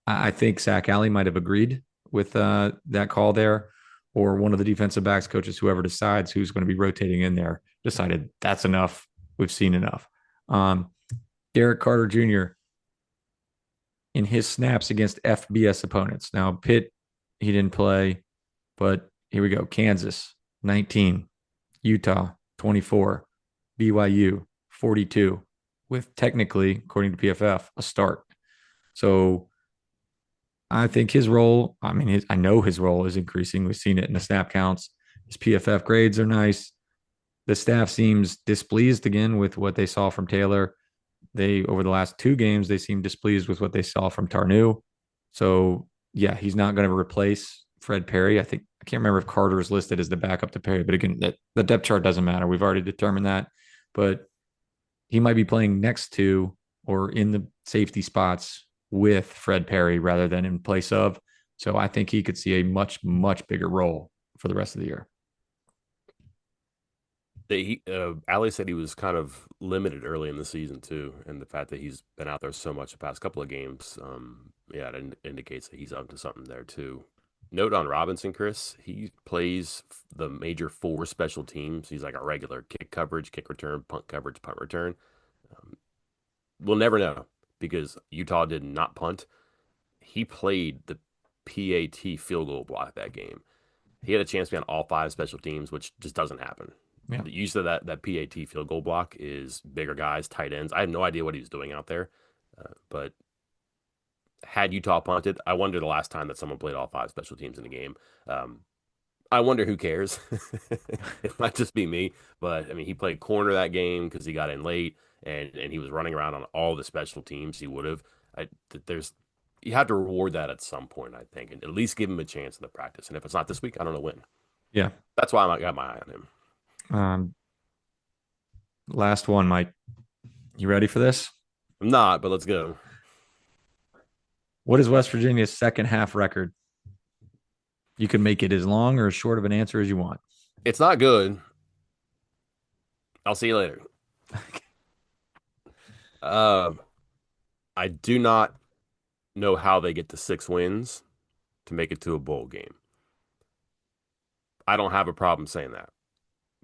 I think Zach Alley might have agreed with that call there, or one of the defensive backs coaches, whoever decides who's going to be rotating in there, decided that's enough. We've seen enough. Um, Derek Carter Jr. in his snaps against FBS opponents. Now, Pitt, he didn't play, but here we go. Kansas, 19, Utah, 24, BYU, 42, with technically, according to PFF, a start. So I think his role, I know his role is increasing. We've seen it in the snap counts. His PFF grades are nice. The staff seems displeased again with what they saw from Taylor. Over the last 2 games, they seem displeased with what they saw from Tarnew. So yeah, he's not going to replace Fred Perry. I can't remember if Carter is listed as the backup to Perry, but again, the depth chart doesn't matter. We've already determined that. But he might be playing next to or in the safety spots with Fred Perry rather than in place of. So I think he could see a much, much bigger role for the rest of the year. Ali said he was kind of limited early in the season too, and the fact that he's been out there so much the past couple of games, yeah, it indicates that he's up to something there too. Note on Robinson, Chris, he plays the major four special teams. He's like a regular kick coverage, kick return, punt coverage, punt return. Um, we'll never know because Utah did not punt. He played the PAT field goal block that game. He had a chance to be on all five special teams, which just doesn't happen. Yeah. The use of that PAT field goal block is bigger guys, tight ends. I have no idea what he was doing out there, but had Utah punted, I wonder the last time that someone played all five special teams in a game. Um, I wonder who cares. It might just be me, but I mean, he played corner that game because he got in late, and he was running around on all the special teams. He would have. There's you have to reward that at some point, I think, and at least give him a chance in the practice. And if it's not this week, I don't know when. Yeah. That's why I got my eye on him. Um, Last one, Mike. You ready for this? I'm not, but let's go. What is West Virginia's second half record? You can make it as long or as short of an answer as you want. It's not good, I'll see you later. Uh, I do not know how they get to 6 wins to make it to a bowl game. I don't have a problem saying that.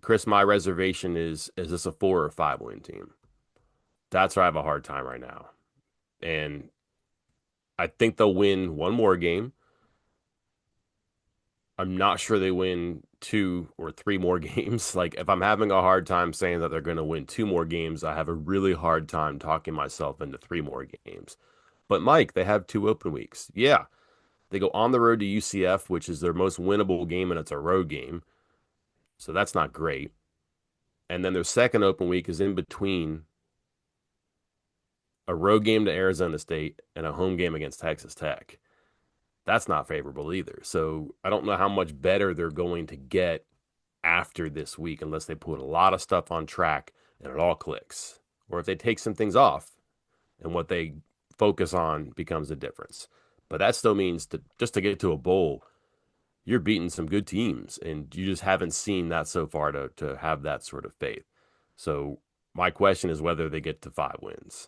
Chris, my reservation is this a 4 or 5 win team? That's where I have a hard time right now. And I think they'll win one more game. I'm not sure they win 2 or 3 more games. Like if I'm having a hard time saying that they're going to win 2 more games, I have a really hard time talking myself into 3 more games. But Mike, they have 2 open weeks. Yeah, they go on the road to UCF, which is their most winnable game, and it's a road game. So that's not great. And then their second open week is in between a road game to Arizona State and a home game against Texas Tech. That's not favorable either. So I don't know how much better they're going to get after this week unless they put a lot of stuff on track and it all clicks. Or if they take some things off and what they focus on becomes the difference. But that still means to just to get to a bowl, you're beating some good teams and you just haven't seen that so far to have that sort of faith. So my question is whether they get to 5 wins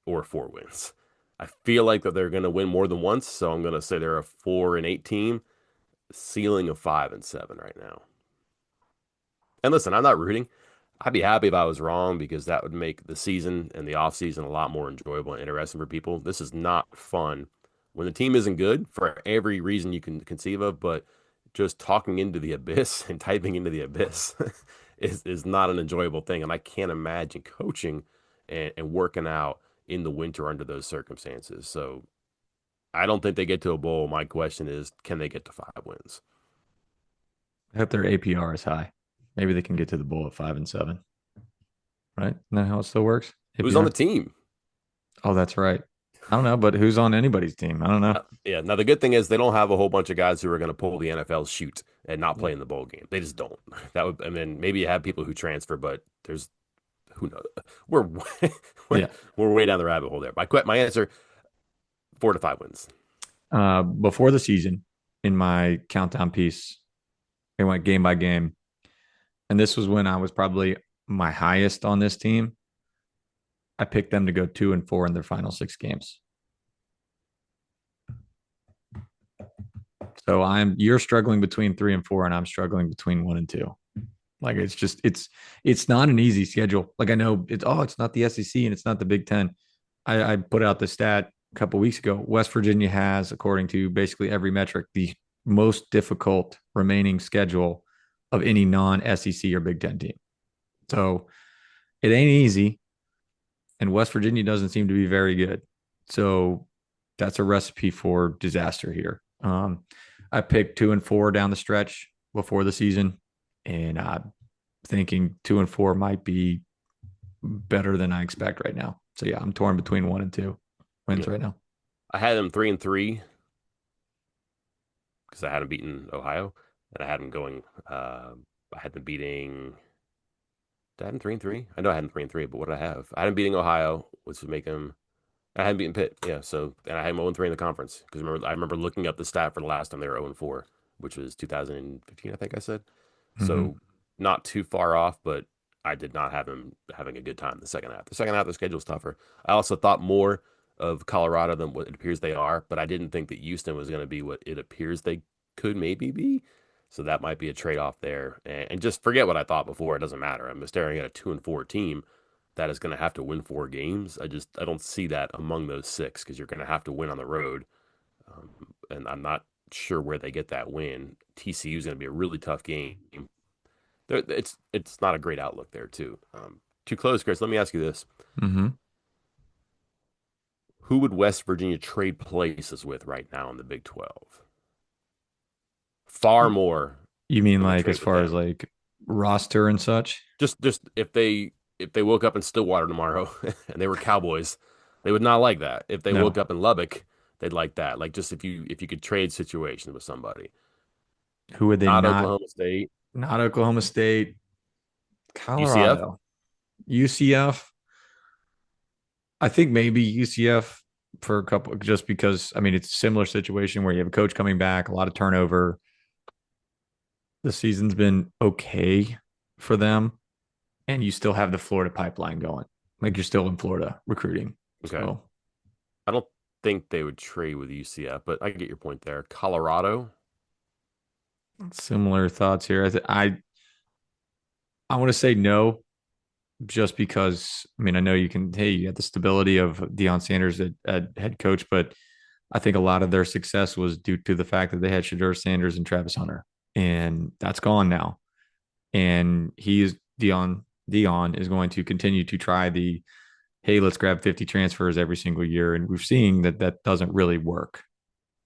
or 4 wins. I feel like that they're going to win more than once, so I'm going to say they're a 4-8 team, ceiling of 5-7 right now. And listen, I'm not rooting. I'd be happy if I was wrong because that would make the season and the off season a lot more enjoyable and interesting for people. This is not fun when the team isn't good for every reason you can conceive of, but just talking into the abyss and typing into the abyss is not an enjoyable thing. And I can't imagine coaching and working out in the winter under those circumstances. So I don't think they get to a bowl. My question is, can they get to 5 wins? I hope their APR is high. Maybe they can get to the bowl at 5-7. Right? Isn't that how it still works? Who's on the APR. team? Oh, that's right. I don't know, but who's on anybody's team? I don't know. Yeah. Now the good thing is they don't have a whole bunch of guys who are going to pull the NFL shoot and not play in the bowl game. They just don't. That would, I mean, maybe you have people who transfer, but there's who knows. We're we're, Yeah. we're way down the rabbit hole there. My answer: 4 to 5 wins. Before the season, in my countdown piece, it went game by game, and this was when I was probably my highest on this team. I picked them to go 2-4 in their final 6 games. So you're struggling between 3 and 4, and I'm struggling between 1 and 2. Like it's not an easy schedule. Like I know it's not the SEC and it's not the Big Ten. I put out the stat a couple weeks ago. West Virginia has, according to basically every metric, the most difficult remaining schedule of any non-SEC or Big Ten team. So it ain't easy, and West Virginia doesn't seem to be very good. So that's a recipe for disaster here. I picked 2-4 down the stretch before the season, and I'm thinking 2-4 might be better than I expect right now. So yeah, I'm torn between 1 and 2 wins Yeah. right now. I had them 3-3 because I had them beating Ohio, and I had them going. I had them beating. Did I have them 3-3? I know I had them 3-3, but what did I have? I had them beating Ohio, which would make them. I hadn't beaten Pitt, yeah. So and I had them 0-3 in the conference because I remember looking up the stat for the last time they were 0-4, which was 2015, I think I said. Mm-hmm. So not too far off, but I did not have him having a good time the second half. The second half of the schedule is tougher. I also thought more of Colorado than what it appears they are, but I didn't think that Houston was going to be what it appears they could maybe be. So that might be a trade off there. And just forget what I thought before. It doesn't matter. I'm staring at a 2-4 team that is going to have to win 4 games. I don't see that among those six because you're going to have to win on the road. And I'm not sure where they get that win. TCU is going to be a really tough game. It's not a great outlook there too. To close, Chris, let me ask you this: Mm-hmm. who would West Virginia trade places with right now in the Big 12? Far more You mean than they like as trade with far as them. like roster and such? Just if they woke up in Stillwater tomorrow and they were Cowboys, they would not like that. If they woke No. up in Lubbock, they'd like that. Like just if you could trade situations with somebody, Who would they not not? Oklahoma State, Not Oklahoma State, UCF. Colorado, UCF. I think maybe UCF for a couple, just because I mean it's a similar situation where you have a coach coming back, a lot of turnover. The season's been okay for them. and you still have the Florida pipeline going. Like you're still in Florida recruiting. Okay. So I don't think they would trade with UCF, but I get your point there. Colorado. similar thoughts here. I want to say no, just because I mean I know you can. Hey, you got the stability of Deion Sanders at head coach, but I think a lot of their success was due to the fact that they had Shadur Sanders and Travis Hunter, and that's gone now. And Dion is going to continue to try the hey, let's grab 50 transfers every single year, and we're seeing that that doesn't really work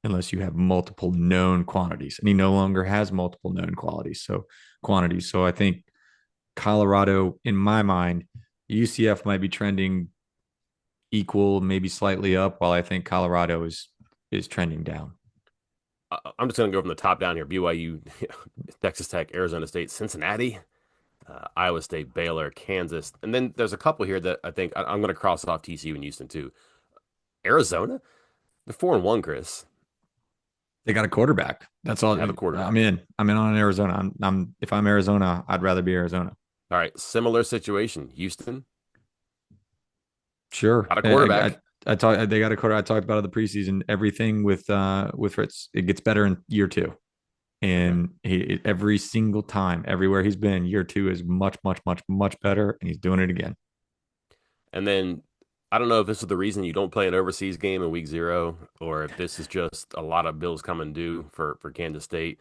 unless you have multiple known quantities, and he no longer has multiple known qualities. So quantities. So I think Colorado, in my mind, UCF might be trending equal, maybe slightly up, while I think Colorado is trending down. I'm just going to go from the top down here. BYU, Texas Tech, Arizona State, Cincinnati, Iowa State, Baylor, Kansas. And then there's a couple here that I think I'm going to cross off TCU and Houston too. Arizona, they're 4-1, Chris. They got a quarterback. That's They all. have a I'm quarterback. in. I'm in on Arizona. I'm if I'm Arizona, I'd rather be Arizona. All right, similar situation. Houston Sure. got a quarterback. I talked. They got a quarter. I talked about it the preseason. Everything with Fritz, it gets better in year two, Okay. and every single time, everywhere he's been, year two is much, much, much, much better, and he's doing it again. And then I don't know if this is the reason you don't play an overseas game in week 0 or if this is just a lot of bills coming due for Kansas State.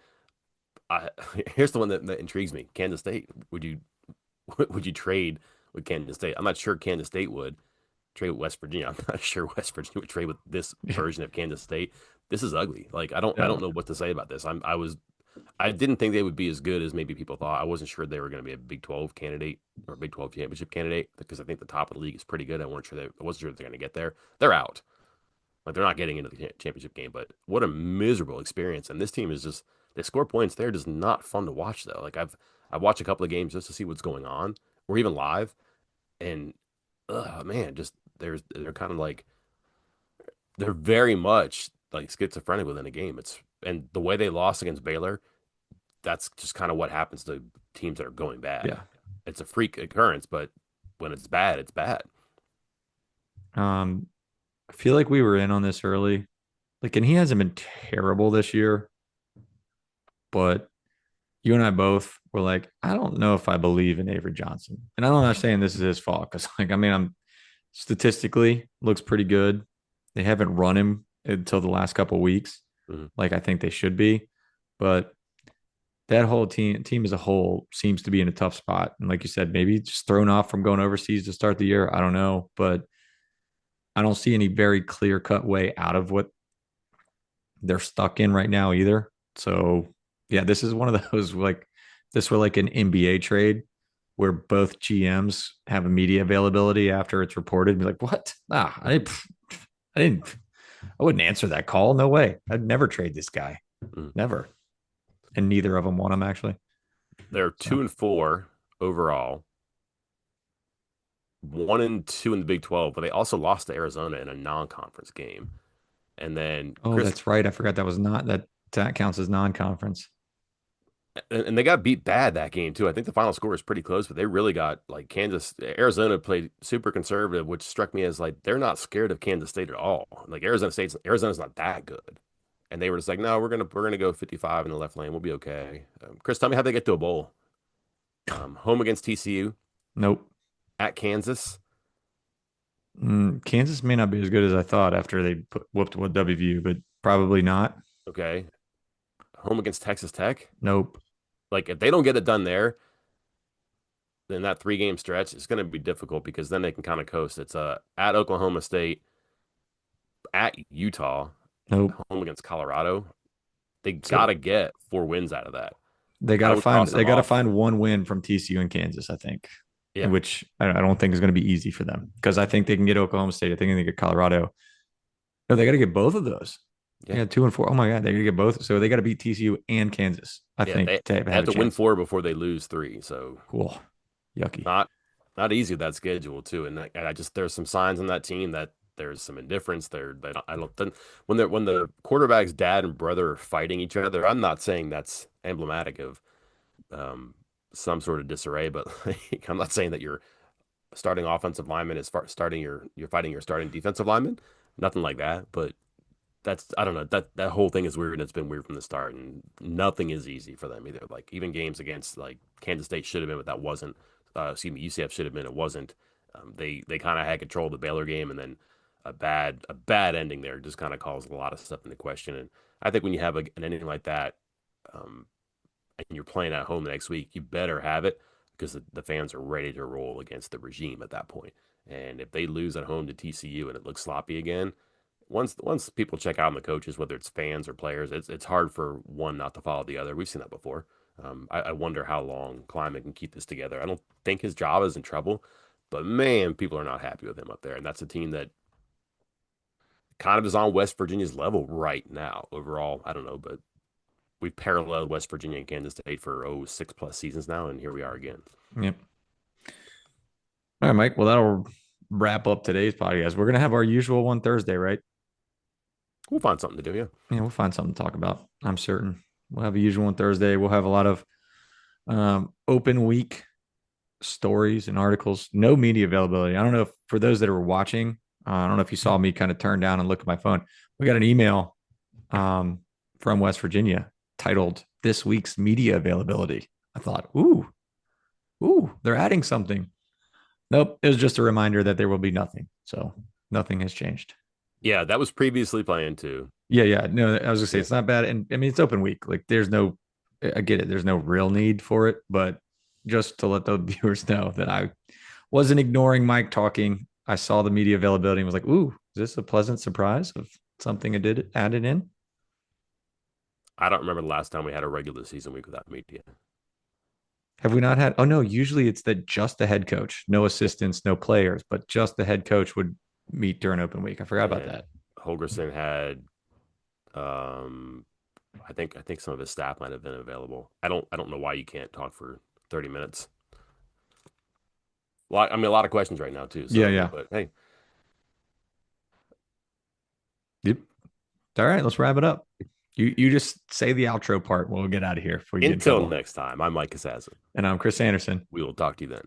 I, here's the one that intrigues me. Kansas State. Would you trade with Kansas State? I'm not sure Kansas State would trade with West Virginia. I'm not sure West Virginia would trade with this version of Kansas State. This is ugly. Like I Yeah. don't know what to say about this. I didn't think they would be as good as maybe people thought. I wasn't sure they were going to be a Big 12 candidate or a Big 12 championship candidate because I think the top of the league is pretty good. I wasn't sure they're going to get there. They're out. Like they're not getting into the championship game. But what a miserable experience. And this team is just they score points. They're just not fun to watch though. I've watched a couple of games just to see what's going on, or even live, and man, just they're kind of like they're very much like schizophrenic within a game. It's and the way they lost against Baylor, that's just kind of what happens to teams that are going bad. Yeah. It's a freak occurrence, but when it's bad, it's bad. Um, I feel like we were in on this early. Like, and he hasn't been terrible this year, but you and I both were like, I don't know if I believe in Avery Johnson. And I'm not saying this is his fault because, like, I mean, I'm statistically looks pretty good. They haven't run him until the last couple of weeks, Mhm. like I think they should be. But that whole team as a whole seems to be in a tough spot. And like you said, maybe just thrown off from going overseas to start the year. I don't know, but I don't see any very clear cut way out of what they're stuck in right now either. So yeah, this is one of those like this were like an NBA trade where both GMs have a media availability after it's reported. Be like, what? I didn't, I wouldn't answer that call. No way. I'd never trade this guy. Mhm. Never. And neither of them want him actually. They're So, 2-4 overall, 1-2 in the Big 12, but they also lost to Arizona in a non-conference game. And then oh, Chris, that's right. I forgot that was not that counts as non-conference. and they got beat bad that game too. I think the final score was pretty close, but they really got like Arizona played super conservative, which struck me as like they're not scared of Kansas State at all. Like Arizona's not that good, and they were just like, no, we're gonna go 55 in the left lane, we'll be okay. Chris, tell me how they get to a bowl. Home against TCU, Nope. at Kansas, Kansas may not be as good as I thought after they whooped what WVU, but probably not. okay, home against Texas Tech. Nope. Like if they don't get it done there, then that 3 game stretch is going to be difficult because then they can kind of coast. It's at Oklahoma State, at Utah, Nope. home against Colorado. They got So to get 4 wins out of that. they got I to would find cross they them got to off. find one win from TCU and Kansas, I think, Yeah, which I don't think is going to be easy for them because I think they can get Oklahoma State. I think they can get Colorado. No, they got to get both of those. They yeah, got 2 and 4. Oh my god, they got to get both. So they got to beat TCU and Kansas. I yeah. think They to they have have a to win chance. 4 before they lose 3. So Cool. Yucky. not not easy with that schedule too. And I just there's some signs on that team that there's some indifference there. They don't, I don't then when the quarterback's dad and brother are fighting each other. I'm not saying that's emblematic of um, some sort of disarray. But like, I'm not saying that your starting offensive lineman is starting you're fighting your starting defensive lineman, nothing like that. But that's I don't know that whole thing is weird and it's been weird from the start and nothing is easy for them either. Like even games against like Kansas State should have been, but that wasn't. Excuse me, UCF should have been. It wasn't. They kind of had control of the Baylor game and then a bad ending there just kind of calls a lot of stuff into question. And I think when you have an ending like that, um, and you're playing at home the next week, you better have it because the fans are ready to roll against the regime at that point. And if they lose at home to TCU and it looks sloppy again, once people check out on the coaches, whether it's fans or players, it's hard for one not to follow the other. We've seen that before. I wonder how long Kleiman can keep this together. I don't think his job is in trouble, but man, people are not happy with him up there, and that's a team that kind of is on West Virginia's level right now. Overall, I don't know, but we've paralleled West Virginia and Kansas State for 6+ seasons now, and here we are again. Yep. All right, Mike. Well, that'll wrap up today's podcast. We're gonna have our usual one Thursday, right? We'll find something to do. Yeah, Yeah, we'll find something to talk about. I'm certain. We'll have a usual one Thursday. We'll have a lot of open week stories and articles. No media availability. I don't know if for those that are watching, I don't know if you saw me kind of turn down and look at my phone. We got an email um, from West Virginia titled "This week's media availability." I thought, ooh, they're adding something. Nope, it was just a reminder that there will be nothing. So nothing has changed. yeah, that was previously planned too. Yeah. No, I was gonna say Yeah, it's not bad, and I mean it's open week. Like there's no, I get it. There's no real need for it, but just to let the viewers know that I wasn't ignoring Mike talking. I saw the media availability and was like, "Ooh, is this a pleasant surprise of something I did added in?" I don't remember the last time we had a regular season week without media. Have we not had? Oh no, usually it's that just the head coach, no assistants, no players, but just the head coach would meet during open week. I forgot about And that. Holgerson had, um, I think some of his staff might have been available. I don't know why you can't talk for 30 minutes. A lot of questions right now too. Yeah, So, yeah. but hey, Yep. All right, let's wrap it up. You just say the outro part. We'll get out of here before you get in until trouble. next time, I'm Mike Casazza. And I'm Chris Anderson. We will talk to you then.